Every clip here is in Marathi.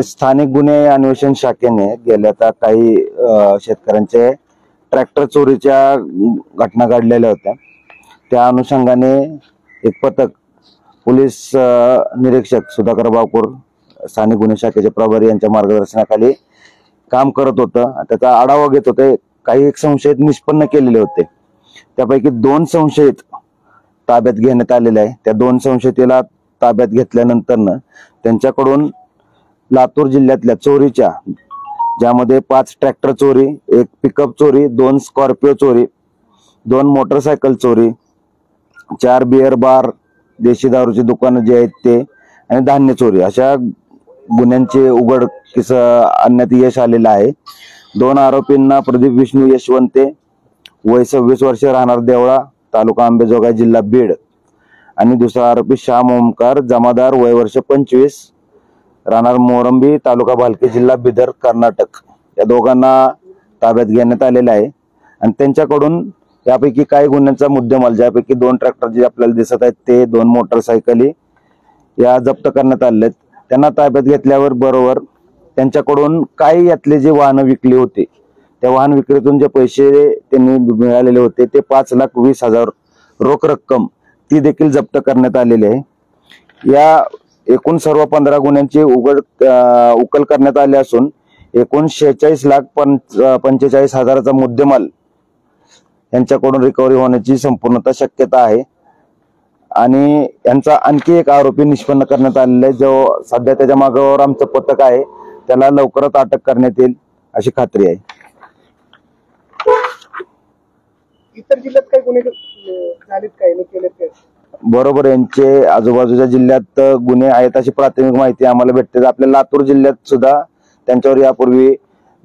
स्थानिक गुन्हे अन्वेषण शाखेने गेल्या काही शेतकऱ्यांचे ट्रॅक्टर चोरीच्या घटना घडलेल्या होत्या। त्या अनुषंगाने एक पथक पोलीस निरीक्षक सुधाकर बावकर स्थानिक गुन्हे शाखेचे प्रभारी यांच्या मार्गदर्शनाखाली काम करत होतं। त्याचा आढावा घेत होते। काही एक संशयित निष्पन्न केलेले होते। त्यापैकी 2 संशयित ताब्यात घेण्यात आलेले आहे। त्या 2 संशयिताला ताब्यात घेतल्यानंतर त्यांच्याकडून लातूर जिल्ह्यातल्या चोरीच्या, ज्यामध्ये 5 ट्रॅक्टर चोरी, 1 पिकअप चोरी, 2 स्कॉर्पिओ चोरी, 2 मोटरसायकल चोरी, 4 बिअर बार, देशी दारूची दुकानं जे आहेत ते, आणि धान्य चोरी अशा गुन्ह्यांचे उघडकीस आणण्यात यश आलेलं आहे। 2 आरोपींना प्रदीप विष्णू यशवंते वय 26 वर्ष, राहणार देवळा, तालुका अंबेजोगाई, जिल्हा बीड, आणि दुसरा आरोपी श्याम ओमकार जमादार वय वर्ष 25, राहणार मोरंबी, तालुका भालके, जिल्हा बिदर, कर्नाटक, या दोघांना ताब्यात घेण्यात आलेले आहे। आणि त्यांच्याकडून यापैकी काही गुन्ह्यांचा मुद्देमाल, ज्यापैकी 2 ट्रॅक्टर जे आपल्याला दिसत आहेत ते, 2 मोटरसायकली या जप्त करण्यात आले। त्यांना ताब्यात घेतल्यावर बरोबर त्यांच्याकडून काही यातले जे वाहनं विकली होती, त्या वाहन विक्रीतून जे पैसे त्यांनी मिळालेले होते ते 5,20,000 रोख रक्कम ती देखील जप्त करण्यात आलेली आहे। या एकूण सर्व 15 गुन्ह्यांची उकल करण्यात आली असून एकूण 46,45,000चा मुद्देमाल यांच्याकडून रिकव्हरी होण्याची संपूर्णतः शक्यता आहे। आणि यांचा आणखी एक आरोपी निष्पन्न करण्यात आलेला आहे, जो सध्या त्याच्या मागावर आमचं पथक आहे, त्याला लवकरच अटक करण्यात येईल अशी खात्री आहे। इतर जिल्ह्यात काही गुन्हे झालेत काय, केलेत काय? बरोबर, यांचे आजूबाजूच्या जिल्ह्यात गुन्हे आहेत अशी प्राथमिक माहिती आम्हाला भेटते। आपल्या लातूर जिल्ह्यात सुद्धा त्यांच्यावर यापूर्वी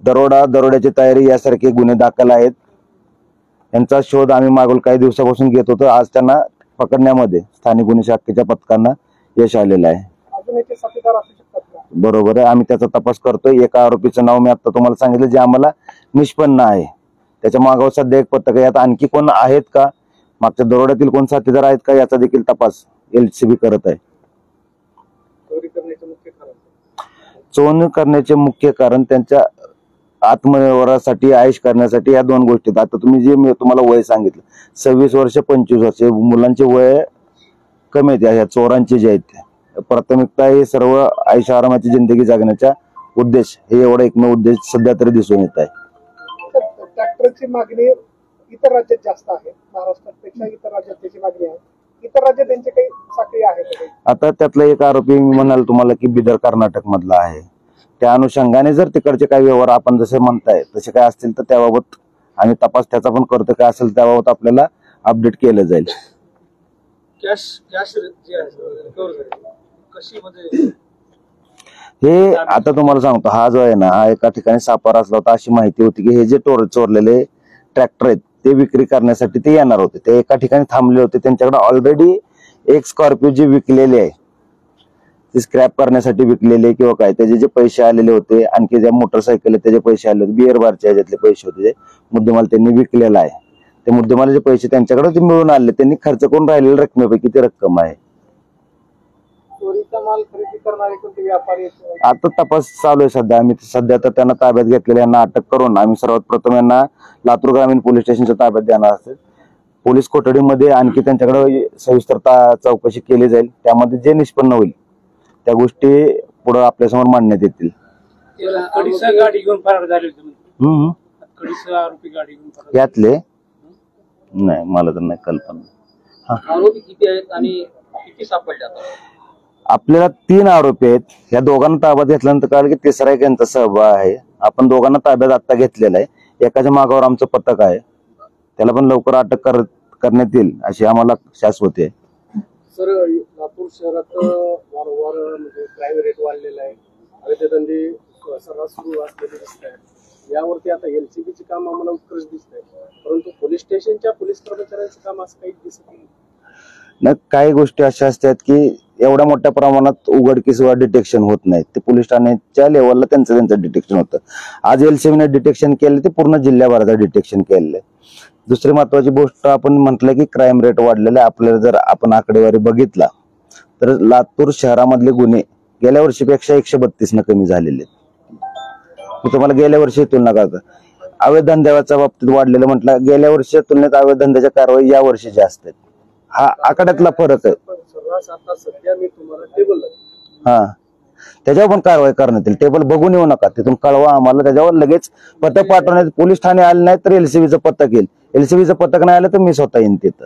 दरोड्याची तयारी यासारखे गुन्हे दाखल आहेत। यांचा शोध आम्ही मागील काही दिवसापासून घेत होतो। आज त्यांना पकडण्यामध्ये स्थानिक गुन्हे शाखेच्या पथकांना यश आलेलं आहे। अजून याचे साथीदार असू शकतात का? बरोबर आहे, आम्ही त्याचा तपास करतोय। एका आरोपीचं नाव मी आता तुम्हाला सांगितलं, जे आम्हाला निष्पन्न आहे। त्याच्या मागावर सध्या एक पथक आहे। आता आणखी कोण आहेत का, मागच्या दरोड्यातील कोण साथीदार आहेत का, याचा देखील तपास LCB करत आहे। चोरी करण्याचे मुख्य कारण त्यांच्या आत्मनिर्भरासाठी, आयुष करण्यासाठी या 2 गोष्टी। आता तुम्ही जे मी तुम्हाला वय सांगितलं 26 वर्ष 25 वर्ष, मुलांचे वय कमी आहेत या चोरांचे जे आहेत ते। प्राथमिकता हे सर्व आयुष आरामाची जिंदगी जगण्याचा उद्देश, हे एवढा एकमेव उद्देश सध्या तरी दिसून येत आहे। ट्रॅक्टरची मागणी इतर राज्यात जास्त आहे, महाराष्ट्रापेक्षा इतर राज्यात त्याची मागणी आहे। इतर राज्यात त्यांचे काही साखळी आहेत? आता त्यातला एक आरोपी मी म्हणाल तुम्हाला की बिदर कर्नाटक मधला आहे। त्या अनुषंगाने जर तिकडचे काही व्यवहार आपण जसे म्हणताय तसे काय असतील तर त्याबाबत आम्ही तपास त्याचा पण करतो, काय असेल त्याबाबत आपल्याला अपडेट केलं जाईल। हे आता तुम्हाला सांगतो, हा जो आहे ना, हा एका ठिकाणी सापळा असला होता। अशी माहिती होती की हे जे चोरलेले ट्रॅक्टर आहेत ते विक्री करण्यासाठी ते येणार होते। ते एका ठिकाणी थांबले होते। त्यांच्याकडे ऑलरेडी एक स्कॉर्पिओ जी विकलेली आहे, ती स्क्रॅप करण्यासाठी विकलेले किंवा काय, त्याचे जे पैसे आलेले होते, आणखी ज्या मोटरसायकल त्याचे पैसे आले होते, बिअर बारचे ह्याच्यातले पैसे होते, जे मुद्देमाल त्यांनी विकलेला आहे। ते मुद्देमालाचे पैसे त्यांच्याकडे ते मिळून आले, त्यांनी खर्च करून राहिलेल्या रकमेपैकी ती रक्कम आहे। चोरीचा माल खरेदी करणारे कोणते व्यापारी? आता तपास चालू आहे सध्या। आम्ही सध्या तर त्यांना ताब्यात घेतलेल्या यांना अटक करून आम्ही सर्वात प्रथम यांना लातूर ग्रामीण पोलीस स्टेशनच्या ताब्यात देणार असेल। पोलीस कोठडीमध्ये आणखी त्यांच्याकडे सविस्तर चौकशी केली जाईल। त्यामध्ये जे निष्पन्न होईल त्या गोष्टी पुढे आपल्यासमोर मांडण्यात येतील। यातले नाही, मला तर नाही कल्पना। आरोपी किती आहेत आणि किती सापडले? आपल्याला 3 आरोपी आहेत। या दोघांना ताब्यात घेतल्यानंतर कळलं की तिसरा एक यांचा सहभाग आहे। आपण दोघांना ताब्यात आता घेतलेला आहे। एकाच्या मागावर आमचं पथक आहे, त्याला पण लवकर अटक करण्यात येईल अशी आम्हाला शाश्वती आहे। सर, लातूर शहरात वारंवार म्हणजे क्राईम रेट वाढलेला आहे, अवैध धंदे सर्रास सुरू असलेले दिसत आहेत। यावरती आता LCBचे काम आम्हाला उत्कृष्ट दिसत आहे, परंतु पोलीस स्टेशनच्या पोलीस कर्मचाऱ्यांचं काम असं काही दिसत नाही। काही गोष्टी अशा असतात की एवढ्या मोठ्या प्रमाणात उघडकीस डिटेक्शन होत नाही, ते पोलीस ठाण्याच्या लेवलला त्यांचं डिटेक्शन होतं। आज LCBने डिटेक्शन केलं ते पूर्ण जिल्ह्याभराचं डिटेक्शन केलेलं आहे। दुसरी महत्वाची गोष्ट आपण म्हटलं की क्राईम रेट वाढलेला आहे। आपल्याला जर आपण आकडेवारी बघितला तर लातूर शहरामधले गुन्हे गेल्या वर्षीपेक्षा 132 कमी झालेले आहेत. मी तुम्हाला गेल्या वर्षी तुलना करतो. अवैध धंद्याच्या बाबतीत वाढलेलं म्हटलं, गेल्या वर्षी तुलनेत अवैध धंद्याच्या कारवाई या वर्षी जास्त आहेत. हा आकड्यातला फरक आहे. पण सर्रास आता सध्या मी तुम्हाला टेबल हा, त्याच्यावर पण कारवाई करण्यात येईल. टेबल बघून येऊ नका, तिथून कळवा आम्हाला, त्याच्यावर लगेच पथक पाठवण्यात. पोलीस ठाणे आले नाही तर एलसीबीचं पथक येईल. एलसीबीचं पथक नाही आलं तर मी स्वतः येईन तिथं.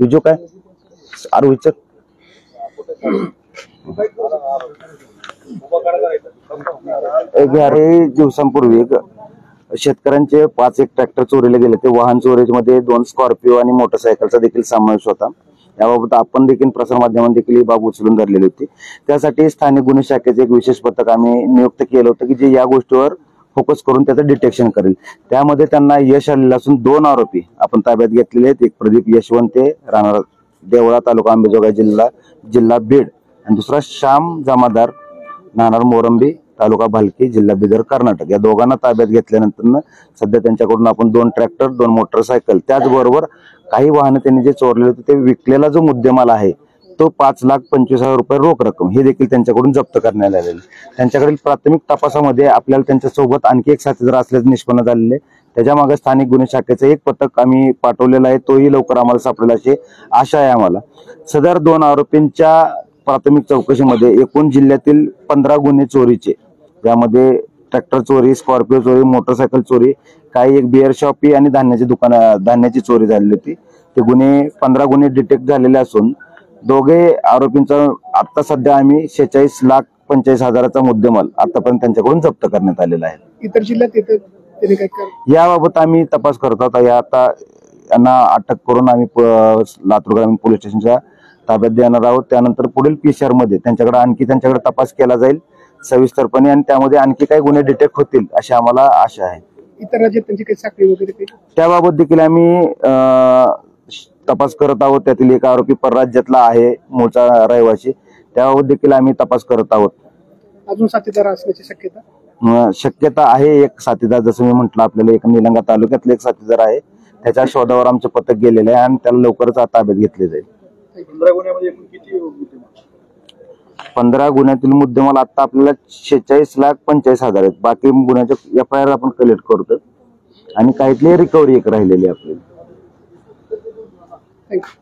बिजू काय आरोहीचं एक अरे दिवसांपूर्वी शेतकऱ्यांचे 5 ट्रॅक्टर चोरीला गेले. ते वाहन चोरीमध्ये 2 स्कॉर्पिओ आणि मोटरसायकलचा देखील समावेश होता. याबाबत आपण देखील प्रसारमाध्यमांनी देखील ही बाब उचलून धरलेली होती. त्यासाठी स्थानिक गुन्हे शाखेचे एक विशेष पथक आम्ही नियुक्त केलं होतं की जे या गोष्टीवर फोकस करून त्याचं डिटेक्शन करेल. त्यामध्ये त्यांना यश आलेलं असून 2 आरोपी आपण ताब्यात घेतलेले आहेत. एक प्रदीप यशवंत राहणार देवळा, तालुका अंबेजोगाई, जिल्हा बीड, आणि दुसरा श्याम जमादार राहणार मोरंबी, तालुका भालकी, जिल्हा बिदर, कर्नाटक. या दोघांना ताब्यात घेतल्यानंतर सध्या त्यांच्याकडून आपण 2 ट्रॅक्टर, 2 मोटरसायकल, त्याचबरोबर काही वाहनं त्यांनी जे चोरले होते ते विकलेला जो मुद्देमाल आहे तो 5,25,000 रुपये रोख रक्कम हे देखील त्यांच्याकडून जप्त करण्यात आलेले. त्यांच्याकडील प्राथमिक तपासामध्ये आपल्याला त्यांच्यासोबत आणखी एक साथीदार असल्याचे निष्पन्न झालेले. त्याच्या मागे स्थानिक गुन्हे शाखेचं एक पथक आम्ही पाठवलेलं आहे. तोही लवकर आम्हाला सापडेल अशी आशा आहे आम्हाला. सदर 2 आरोपींच्या प्राथमिक चौकशीमध्ये एकूण जिल्ह्यातील 15 गुन्हे चोरीचे, यामध्ये ट्रॅक्टर चोरी, स्कॉर्पिओ चोरी, मोटरसायकल चोरी, काही एक बिअर शॉपी आणि धान्याची चोरी झालेली होती. ते 15 गुन्हे डिटेक्ट झालेले असून दोघे आरोपींचा आता सध्या आम्ही 46,45,000चा मुद्देमाल आतापर्यंत त्यांच्याकडून जप्त करण्यात आलेला आहे. इतर जिल्ह्यात याबाबत आम्ही तपास करत आहोत. आता यांना अटक करून आम्ही लातूर ग्रामीण पोलीस स्टेशनच्या ताब्यात देणार आहोत. त्यानंतर पुढील PCR मध्ये त्यांच्याकडे तपास केला जाईल सविस्तरपणे, आणि त्यामध्ये आणखी काही गुन्हे डिटेक्ट होतील अशी आम्हाला आशा आहे. इतर राज्यात त्यांची काही साखळी वगैरे त्याबाबत देखील आम्ही तपास करत आहोत. त्यातील एक आरोपी परराज्यातला आहे, मूळचा रहिवासी. त्याबाबत देखील आम्ही तपास करत आहोत. अजून साथीदार असण्याची शक्यता आहे. एक साथीदार, जसं मी म्हटलं, आपल्याला एक निलंगा तालुक्यातले एक साथीदार आहे. त्याच्या शोधावर आमचं पथक गेलेलं आहे आणि त्याला लवकरच ताब्यात घेतले जाईल. 15 गुन्ह्यातील मुद्देमाल आता आपल्याला 46,45,000 आहेत. बाकी गुन्ह्याचे FIR आपण कलेक्ट करतो आणि काहीतरी रिकव्हरी एक राहिलेली आपली. थँक्यू.